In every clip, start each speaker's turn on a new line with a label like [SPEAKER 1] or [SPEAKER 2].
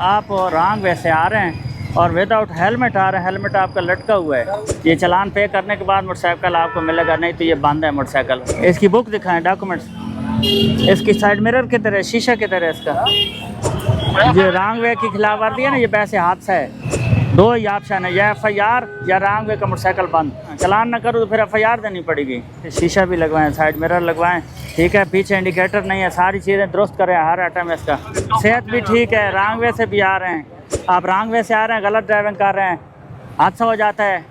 [SPEAKER 1] आप wrong way से आ रहे हैं और विदाउट हेलमेट आ रहे हैं, हेलमेट आपका लटका हुआ है, ये चालान पे करने के बाद मोटरसाइकिल आपको मिलेगा, नहीं तो ये बंद है मोटरसाइकिल। इसकी बुक दिखाएं, डॉक्यूमेंट्स, इसकी साइड मिरर किधर है, शीशा किधर है इसका। जो रॉन्ग वे की खिलाफ वर्दी है ना, ये वैसे हादसा है। दो ही ऑप्शन है, या FIR या रॉन्ग वे का मोटरसाइकिल बंद। चलान ना करो तो फिर FIR देनी पड़ेगी। शीशा भी लगवाएं, साइड मिरर लगवाएं, ठीक है, पीछे इंडिकेटर नहीं है, सारी चीज़ें दुरुस्त करें हर आइटम इसका। सेहत भी ठीक है, रॉन्ग वे से भी आ रहे हैं, आप रॉन्ग वे से आ रहे हैं, गलत ड्राइविंग कर रहे हैं, हादसा हो जाता है,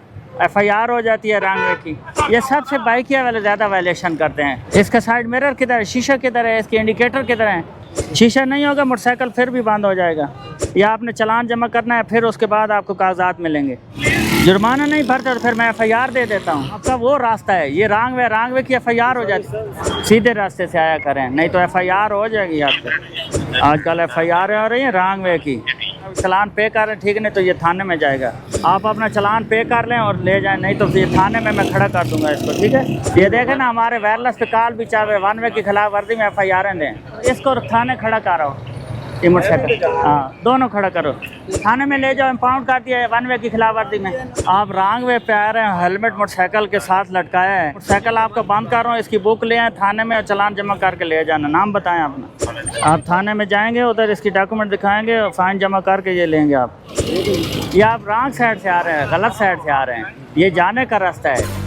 [SPEAKER 1] FIR हो जाती है रॉन्ग वे की। ये सबसे बाइकिया वाले ज़्यादा वायलेशन करते हैं। इसका साइड मिरर किधर है, शीशा किधर है, इसके इंडिकेटर किधर है। शीशा नहीं होगा मोटरसाइकिल फिर भी बंद हो जाएगा, या आपने चालान जमा करना है, फिर उसके बाद आपको कागजात मिलेंगे। जुर्माना नहीं भरते तो फिर मैं FIR दे देता हूँ। आपका वो रास्ता है, ये रॉन्ग वे की FIR हो जाती है। सीधे रास्ते से आया करें, नहीं तो FIR हो जाएगी आपको। आजकल FIR हो रही है रॉन्ग वे की। चालान पे कर रहे हैं, ठीक, नहीं तो ये थाने में जाएगा। आप अपना चालान पे कर लें और ले जाएं, नहीं तो ये थाने में मैं खड़ा कर दूंगा इसको, ठीक है। ये देखें ना, हमारे वायरलेस पे कॉल भी चल रहे, वन वे की खिलाफ वर्दी में FIR दें, इसको थाने खड़ा करो, ये मोटरसाइकिल, हाँ दोनों खड़ा करो, थाने में ले जाओ, इम्पाउंड कर दिया है वन वे की खिलाफ वर्दी में। आप रॉन्ग वे पे आ रहे हैं, हेलमेट मोटरसाइकिल के साथ लटकाया है, मोटरसाइकिल आपका बंद कर रहा हूँ, इसकी बुक ले आए थाने में और चालान जमा करके ले जाना। नाम बताएं अपना। आप थाने में जाएंगे, उधर इसकी डॉक्यूमेंट दिखाएंगे और फाइन जमा करके ये लेंगे आप। ये आप रॉन्ग साइड से आ रहे हैं, गलत साइड से आ रहे हैं, ये जाने का रास्ता है।